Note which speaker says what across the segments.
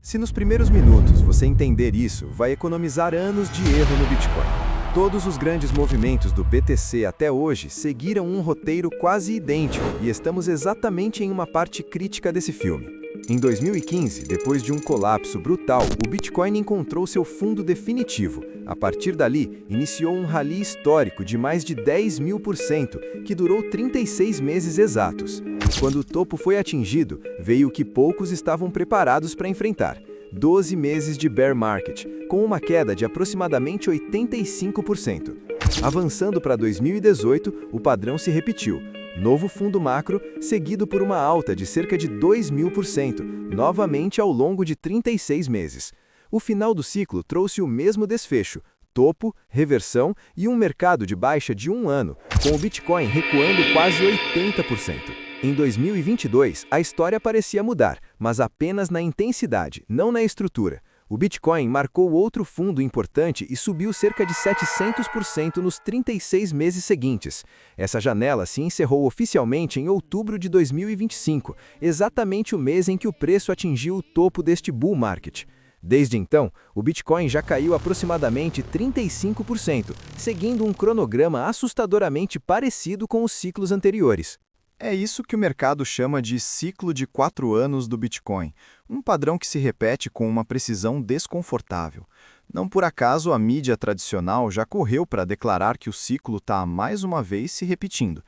Speaker 1: Se nos primeiros minutos você entender isso, vai economizar anos de erro no Bitcoin. Todos os grandes movimentos do BTC até hoje seguiram um roteiro quase idêntico e estamos exatamente em uma parte crítica desse filme. Em 2015, depois de um colapso brutal, o Bitcoin encontrou seu fundo definitivo. A partir dali, iniciou um rally histórico de mais de 10.000%, que durou 36 meses exatos. Quando o topo foi atingido, veio o que poucos estavam preparados para enfrentar: 12 meses de bear market, com uma queda de aproximadamente 85%. Avançando para 2018, o padrão se repetiu. Novo fundo macro, seguido por uma alta de cerca de 2.000%, novamente ao longo de 36 meses. O final do ciclo trouxe o mesmo desfecho: topo, reversão e um mercado de baixa de um ano, com o Bitcoin recuando quase 80%. Em 2022, a história parecia mudar, mas apenas na intensidade, não na estrutura. O Bitcoin marcou outro fundo importante e subiu cerca de 700% nos 36 meses seguintes. Essa janela se encerrou oficialmente em outubro de 2025, exatamente o mês em que o preço atingiu o topo deste bull market. Desde então, o Bitcoin já caiu aproximadamente 35%, seguindo um cronograma assustadoramente parecido com os ciclos anteriores.
Speaker 2: É isso que o mercado chama de ciclo de 4 anos do Bitcoin, um padrão que se repete com uma precisão desconfortável. Não por acaso a mídia tradicional já correu para declarar que o ciclo está mais uma vez se repetindo.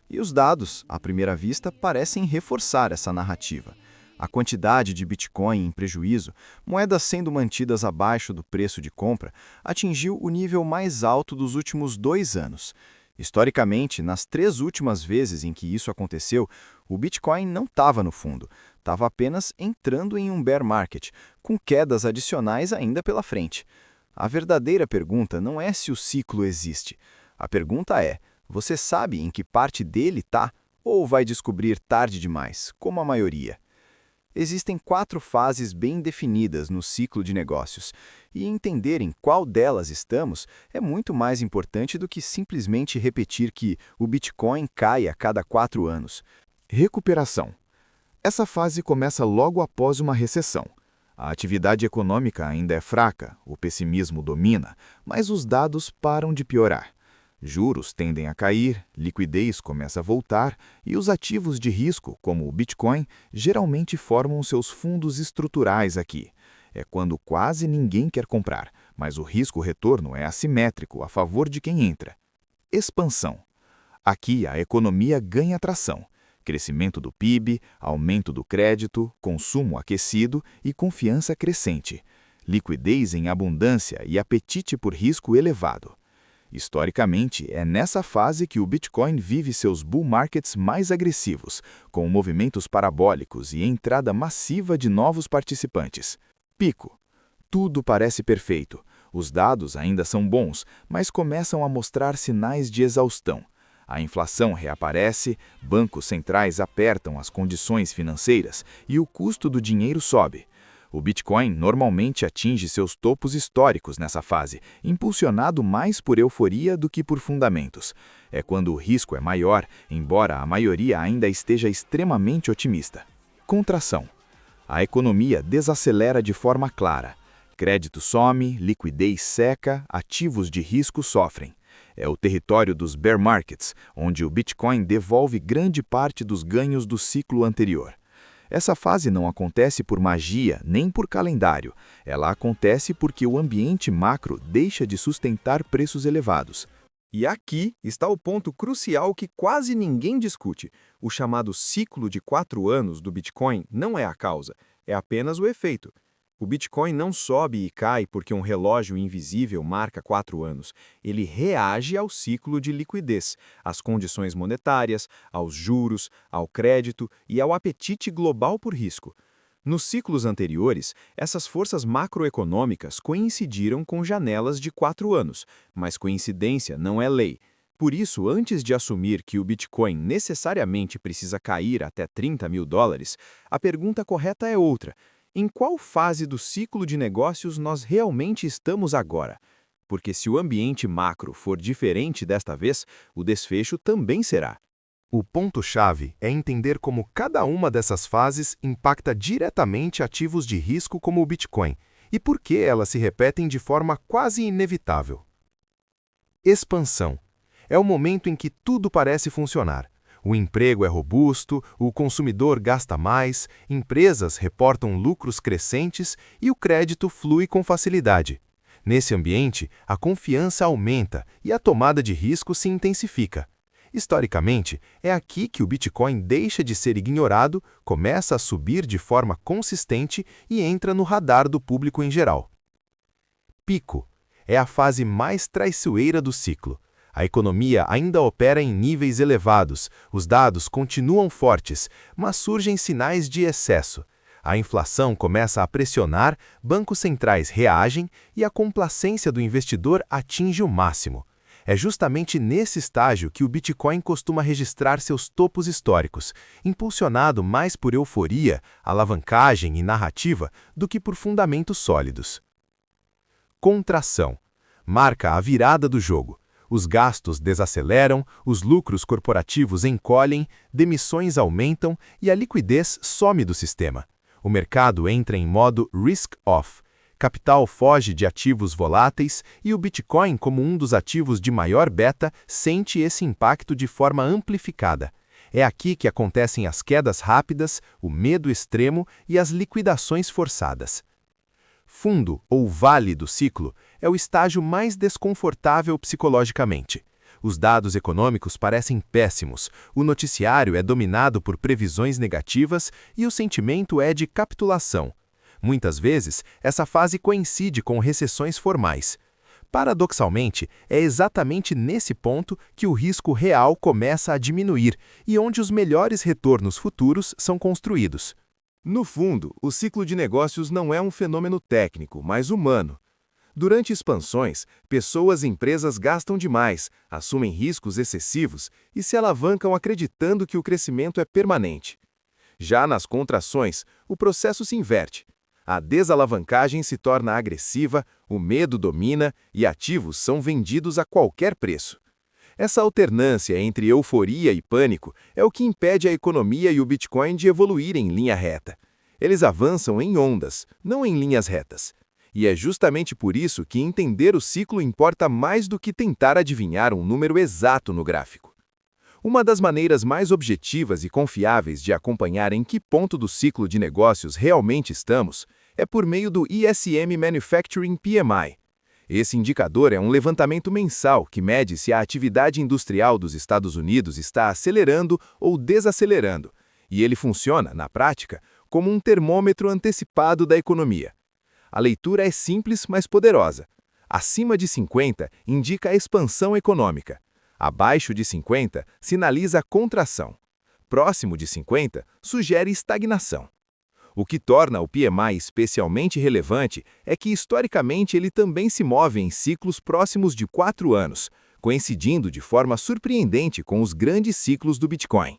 Speaker 2: E os dados, à primeira vista, parecem reforçar essa narrativa. A quantidade de Bitcoin em prejuízo, moedas sendo mantidas abaixo do preço de compra, atingiu o nível mais alto dos últimos 2 anos. Historicamente, nas 3 últimas vezes em que isso aconteceu, o Bitcoin não estava no fundo, estava apenas entrando em um bear market, com quedas adicionais ainda pela frente. A verdadeira pergunta não é se o ciclo existe. A pergunta é: você sabe em que parte dele está, ou vai descobrir tarde demais, como a maioria? Existem 4 fases bem definidas no ciclo de negócios, e entender em qual delas estamos é muito mais importante do que simplesmente repetir que o Bitcoin cai a cada 4 anos.
Speaker 3: Recuperação. Essa fase começa logo após uma recessão. A atividade econômica ainda é fraca, o pessimismo domina, mas os dados param de piorar. Juros tendem a cair, liquidez começa a voltar e os ativos de risco, como o Bitcoin, geralmente formam seus fundos estruturais aqui. É quando quase ninguém quer comprar, mas o risco-retorno é assimétrico a favor de quem entra. Expansão. Aqui a economia ganha tração. Crescimento do PIB, aumento do crédito, consumo aquecido e confiança crescente. Liquidez em abundância e apetite por risco elevado. Historicamente, é nessa fase que o Bitcoin vive seus bull markets mais agressivos, com movimentos parabólicos e entrada massiva de novos participantes. Pico. Tudo parece perfeito. Os dados ainda são bons, mas começam a mostrar sinais de exaustão. A inflação reaparece, bancos centrais apertam as condições financeiras e o custo do dinheiro sobe. O Bitcoin normalmente atinge seus topos históricos nessa fase, impulsionado mais por euforia do que por fundamentos. É quando o risco é maior, embora a maioria ainda esteja extremamente otimista. Contração. A economia desacelera de forma clara. Crédito some, liquidez seca, ativos de risco sofrem. É o território dos bear markets, onde o Bitcoin devolve grande parte dos ganhos do ciclo anterior. Essa fase não acontece por magia nem por calendário. Ela acontece porque o ambiente macro deixa de sustentar preços elevados.
Speaker 1: E aqui está o ponto crucial que quase ninguém discute. O chamado ciclo de 4 anos do Bitcoin não é a causa, é apenas o efeito. O Bitcoin não sobe e cai porque um relógio invisível marca 4 anos. Ele reage ao ciclo de liquidez, às condições monetárias, aos juros, ao crédito e ao apetite global por risco. Nos ciclos anteriores, essas forças macroeconômicas coincidiram com janelas de 4 anos, mas coincidência não é lei. Por isso, antes de assumir que o Bitcoin necessariamente precisa cair até $30.000, a pergunta correta é outra: em qual fase do ciclo de negócios nós realmente estamos agora? Porque se o ambiente macro for diferente desta vez, o desfecho também será. O ponto-chave é entender como cada uma dessas fases impacta diretamente ativos de risco como o Bitcoin e por que elas se repetem de forma quase inevitável. Expansão. É o momento em que tudo parece funcionar. O emprego é robusto, o consumidor gasta mais, empresas reportam lucros crescentes e o crédito flui com facilidade. Nesse ambiente, a confiança aumenta e a tomada de risco se intensifica. Historicamente, é aqui que o Bitcoin deixa de ser ignorado, começa a subir de forma consistente e entra no radar do público em geral. Pico. É a fase mais traiçoeira do ciclo. A economia ainda opera em níveis elevados, os dados continuam fortes, mas surgem sinais de excesso. A inflação começa a pressionar, bancos centrais reagem e a complacência do investidor atinge o máximo. É justamente nesse estágio que o Bitcoin costuma registrar seus topos históricos, impulsionado mais por euforia, alavancagem e narrativa do que por fundamentos sólidos. Contração. Marca a virada do jogo. Os gastos desaceleram, os lucros corporativos encolhem, demissões aumentam e a liquidez some do sistema. O mercado entra em modo risk-off. Capital foge de ativos voláteis e o Bitcoin, como um dos ativos de maior beta, sente esse impacto de forma amplificada. É aqui que acontecem as quedas rápidas, o medo extremo e as liquidações forçadas. Fundo, ou vale do ciclo, é o estágio mais desconfortável psicologicamente. Os dados econômicos parecem péssimos, o noticiário é dominado por previsões negativas e o sentimento é de capitulação. Muitas vezes, essa fase coincide com recessões formais. Paradoxalmente, é exatamente nesse ponto que o risco real começa a diminuir e onde os melhores retornos futuros são construídos.
Speaker 4: No fundo, o ciclo de negócios não é um fenômeno técnico, mas humano. Durante expansões, pessoas e empresas gastam demais, assumem riscos excessivos e se alavancam acreditando que o crescimento é permanente. Já nas contrações, o processo se inverte. A desalavancagem se torna agressiva, o medo domina e ativos são vendidos a qualquer preço. Essa alternância entre euforia e pânico é o que impede a economia e o Bitcoin de evoluir em linha reta. Eles avançam em ondas, não em linhas retas. E é justamente por isso que entender o ciclo importa mais do que tentar adivinhar um número exato no gráfico. Uma das maneiras mais objetivas e confiáveis de acompanhar em que ponto do ciclo de negócios realmente estamos é por meio do ISM Manufacturing PMI. Esse indicador é um levantamento mensal que mede se a atividade industrial dos Estados Unidos está acelerando ou desacelerando, e ele funciona, na prática, como um termômetro antecipado da economia. A leitura é simples, mas poderosa. Acima de 50 indica a expansão econômica. Abaixo de 50 sinaliza a contração. Próximo de 50 sugere estagnação. O que torna o PMI especialmente relevante é que, historicamente, ele também se move em ciclos próximos de 4 anos, coincidindo de forma surpreendente com os grandes ciclos do Bitcoin.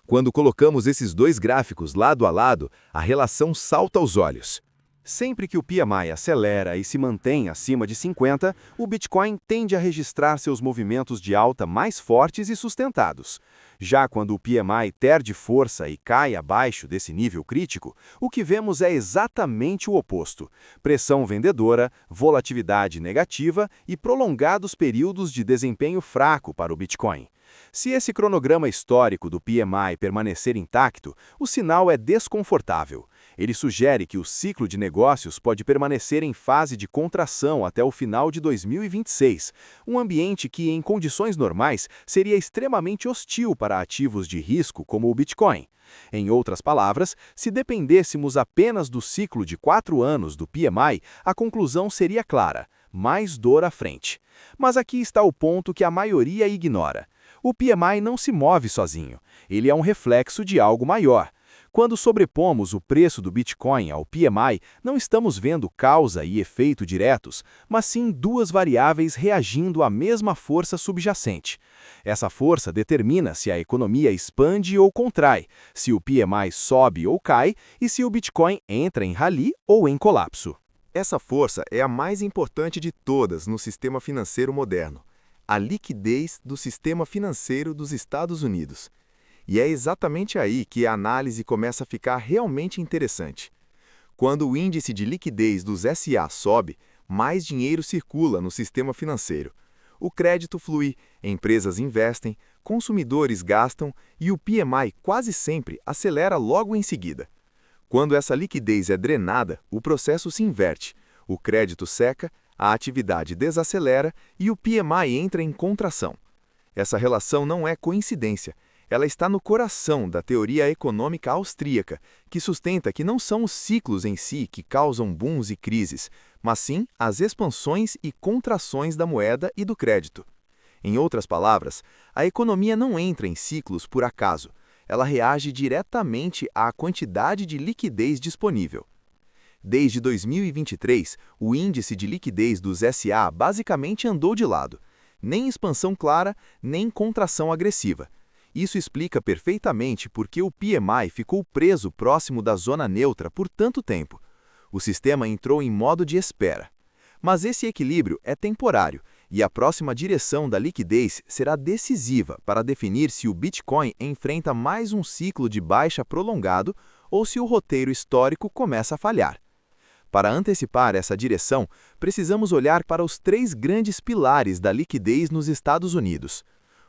Speaker 4: Quando colocamos esses dois gráficos lado a lado, a relação salta aos olhos.
Speaker 1: Sempre que o PMI acelera e se mantém acima de 50, o Bitcoin tende a registrar seus movimentos de alta mais fortes e sustentados. Já quando o PMI perde força e cai abaixo desse nível crítico, o que vemos é exatamente o oposto: pressão vendedora, volatilidade negativa e prolongados períodos de desempenho fraco para o Bitcoin. Se esse cronograma histórico do PMI permanecer intacto, o sinal é desconfortável. Ele sugere que o ciclo de negócios pode permanecer em fase de contração até o final de 2026, um ambiente que, em condições normais, seria extremamente hostil para ativos de risco como o Bitcoin. Em outras palavras, se dependêssemos apenas do ciclo de 4 anos do PMI, a conclusão seria clara: mais dor à frente. Mas aqui está o ponto que a maioria ignora. O PMI não se move sozinho. Ele é um reflexo de algo maior. Quando sobrepomos o preço do Bitcoin ao PMI, não estamos vendo causa e efeito diretos, mas sim duas variáveis reagindo à mesma força subjacente. Essa força determina se a economia expande ou contrai, se o PMI sobe ou cai e se o Bitcoin entra em rally ou em colapso.
Speaker 4: Essa força é a mais importante de todas no sistema financeiro moderno. a liquidez do sistema financeiro dos Estados Unidos. E é exatamente aí que a análise começa a ficar realmente interessante. Quando o índice de liquidez dos SA sobe, mais dinheiro circula no sistema financeiro. O crédito flui, empresas investem, consumidores gastam e o PMI quase sempre acelera logo em seguida. Quando essa liquidez é drenada, o processo se inverte. O crédito seca, a atividade desacelera e o PMI entra em contração. Essa relação não é coincidência. Ela está no coração da teoria econômica austríaca, que sustenta que não são os ciclos em si que causam booms e crises, mas sim as expansões e contrações da moeda e do crédito. Em outras palavras, a economia não entra em ciclos por acaso. Ela reage diretamente à quantidade de liquidez disponível. Desde 2023, o índice de liquidez dos SA basicamente andou de lado. Nem expansão clara, nem contração agressiva. Isso explica perfeitamente por que o PMI ficou preso próximo da zona neutra por tanto tempo. O sistema entrou em modo de espera. Mas esse equilíbrio é temporário, e a próxima direção da liquidez será decisiva para definir se o Bitcoin enfrenta mais um ciclo de baixa prolongado ou se o roteiro histórico começa a falhar. Para antecipar essa direção, precisamos olhar para os 3 grandes pilares da liquidez nos Estados Unidos.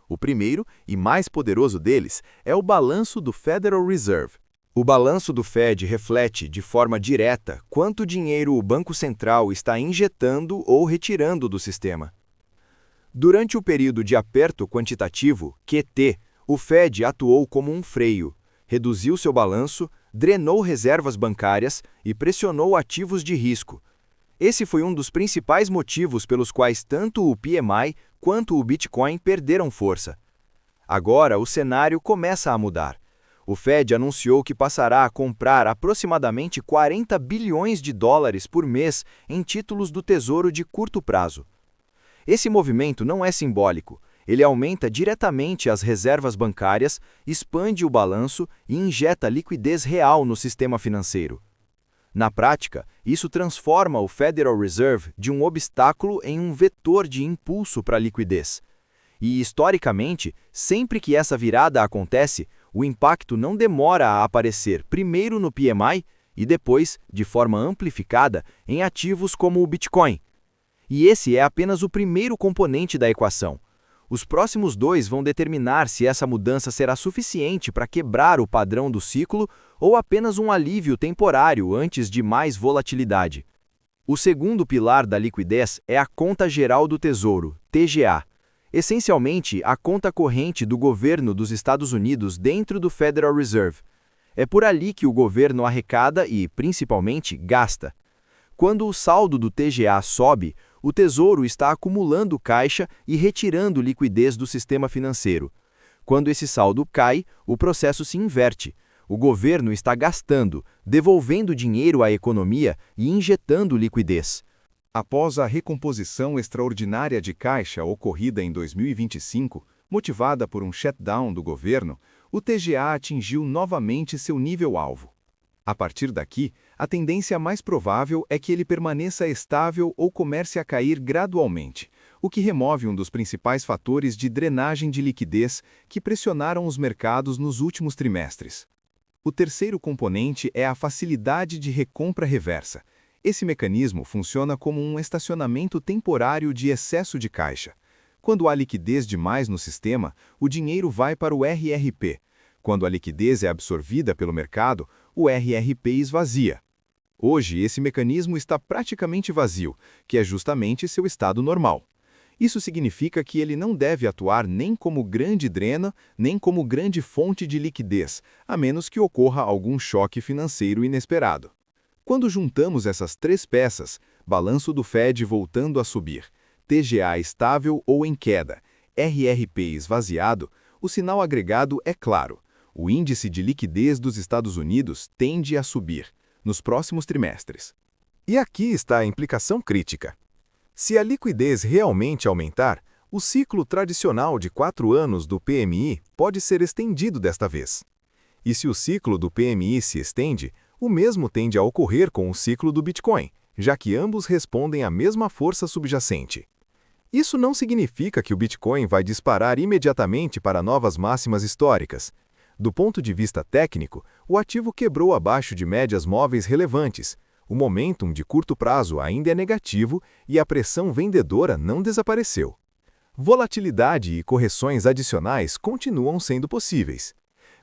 Speaker 4: O primeiro e mais poderoso deles é o balanço do Federal Reserve. O balanço do Fed reflete, de forma direta, quanto dinheiro o Banco Central está injetando ou retirando do sistema. Durante o período de aperto quantitativo, QT, o Fed atuou como um freio, reduziu seu balanço, drenou reservas bancárias e pressionou ativos de risco. Esse foi um dos principais motivos pelos quais tanto o PMI quanto o Bitcoin perderam força. Agora, o cenário começa a mudar. O Fed anunciou que passará a comprar aproximadamente 40 bilhões de dólares por mês em títulos do Tesouro de curto prazo. Esse movimento não é simbólico. Ele aumenta diretamente as reservas bancárias, expande o balanço e injeta liquidez real no sistema financeiro. Na prática, isso transforma o Federal Reserve de um obstáculo em um vetor de impulso para a liquidez. E, historicamente, sempre que essa virada acontece, o impacto não demora a aparecer primeiro no PMI e depois, de forma amplificada, em ativos como o Bitcoin. E esse é apenas o primeiro componente da equação. Os próximos 2 vão determinar se essa mudança será suficiente para quebrar o padrão do ciclo ou apenas um alívio temporário antes de mais volatilidade. O segundo pilar da liquidez é a Conta Geral do Tesouro, TGA. Essencialmente, a conta corrente do governo dos Estados Unidos dentro do Federal Reserve. É por ali que o governo arrecada e, principalmente, gasta. Quando o saldo do TGA sobe, o Tesouro está acumulando caixa e retirando liquidez do sistema financeiro. Quando esse saldo cai, o processo se inverte. O governo está gastando, devolvendo dinheiro à economia e injetando liquidez.
Speaker 3: Após a recomposição extraordinária de caixa ocorrida em 2025, motivada por um shutdown do governo, o TGA atingiu novamente seu nível-alvo. A partir daqui, a tendência mais provável é que ele permaneça estável ou comece a cair gradualmente, o que remove um dos principais fatores de drenagem de liquidez que pressionaram os mercados nos últimos trimestres. O terceiro componente é a facilidade de recompra reversa. Esse mecanismo funciona como um estacionamento temporário de excesso de caixa. Quando há liquidez demais no sistema, o dinheiro vai para o RRP. Quando a liquidez é absorvida pelo mercado, o RRP esvazia. Hoje, esse mecanismo está praticamente vazio, que é justamente seu estado normal. Isso significa que ele não deve atuar nem como grande dreno, nem como grande fonte de liquidez, a menos que ocorra algum choque financeiro inesperado. Quando juntamos essas 3 peças, balanço do Fed voltando a subir, TGA estável ou em queda, RRP esvaziado, o sinal agregado é claro. O índice de liquidez dos Estados Unidos tende a subir nos próximos trimestres.
Speaker 4: E aqui está a implicação crítica. Se a liquidez realmente aumentar, o ciclo tradicional de 4 anos do PMI pode ser estendido desta vez. E se o ciclo do PMI se estende, o mesmo tende a ocorrer com o ciclo do Bitcoin, já que ambos respondem à mesma força subjacente.
Speaker 1: Isso não significa que o Bitcoin vai disparar imediatamente para novas máximas históricas. Do ponto de vista técnico, o ativo quebrou abaixo de médias móveis relevantes. O momentum de curto prazo ainda é negativo e a pressão vendedora não desapareceu. Volatilidade e correções adicionais continuam sendo possíveis.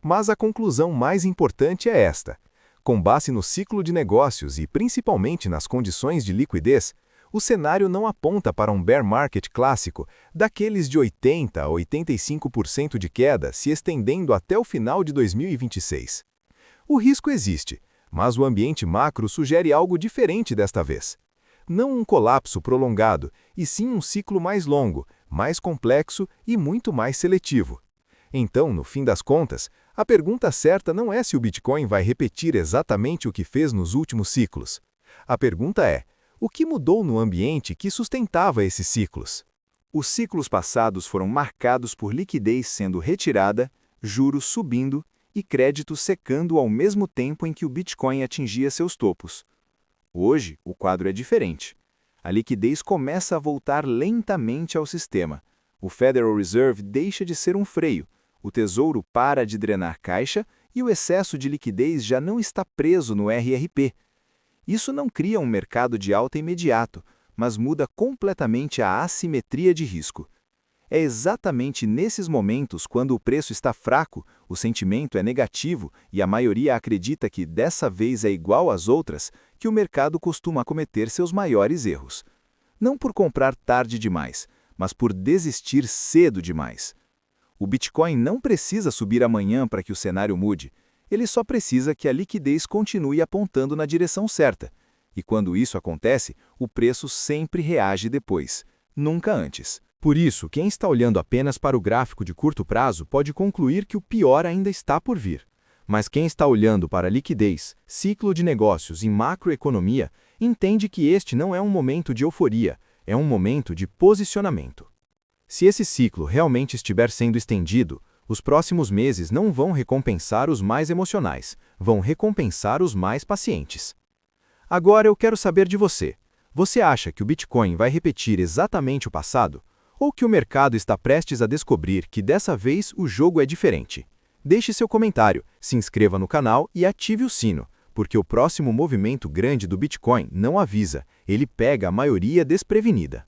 Speaker 1: Mas a conclusão mais importante é esta. Com base no ciclo de negócios e principalmente nas condições de liquidez, o cenário não aponta para um bear market clássico, daqueles de 80% a 85% de queda se estendendo até o final de 2026. O risco existe, mas o ambiente macro sugere algo diferente desta vez. Não um colapso prolongado, e sim um ciclo mais longo, mais complexo e muito mais seletivo. Então, no fim das contas, a pergunta certa não é se o Bitcoin vai repetir exatamente o que fez nos últimos ciclos. A pergunta é: o que mudou no ambiente que sustentava esses ciclos?
Speaker 2: Os ciclos passados foram marcados por liquidez sendo retirada, juros subindo e crédito secando ao mesmo tempo em que o Bitcoin atingia seus topos. Hoje, o quadro é diferente. A liquidez começa a voltar lentamente ao sistema. O Federal Reserve deixa de ser um freio, o Tesouro para de drenar caixa e o excesso de liquidez já não está preso no RRP. Isso não cria um mercado de alta imediato, mas muda completamente a assimetria de risco. É exatamente nesses momentos, quando o preço está fraco, o sentimento é negativo e a maioria acredita que dessa vez é igual às outras, que o mercado costuma cometer seus maiores erros. Não por comprar tarde demais, mas por desistir cedo demais. O Bitcoin não precisa subir amanhã para que o cenário mude. Ele só precisa que a liquidez continue apontando na direção certa. E quando isso acontece, o preço sempre reage depois, nunca antes.
Speaker 1: Por isso, quem está olhando apenas para o gráfico de curto prazo pode concluir que o pior ainda está por vir. Mas quem está olhando para liquidez, ciclo de negócios e macroeconomia, entende que este não é um momento de euforia, é um momento de posicionamento. Se esse ciclo realmente estiver sendo estendido, os próximos meses não vão recompensar os mais emocionais, vão recompensar os mais pacientes. Agora eu quero saber de você. Você acha que o Bitcoin vai repetir exatamente o passado? Ou que o mercado está prestes a descobrir que dessa vez o jogo é diferente? Deixe seu comentário, se inscreva no canal e ative o sino, porque o próximo movimento grande do Bitcoin não avisa, ele pega a maioria desprevenida.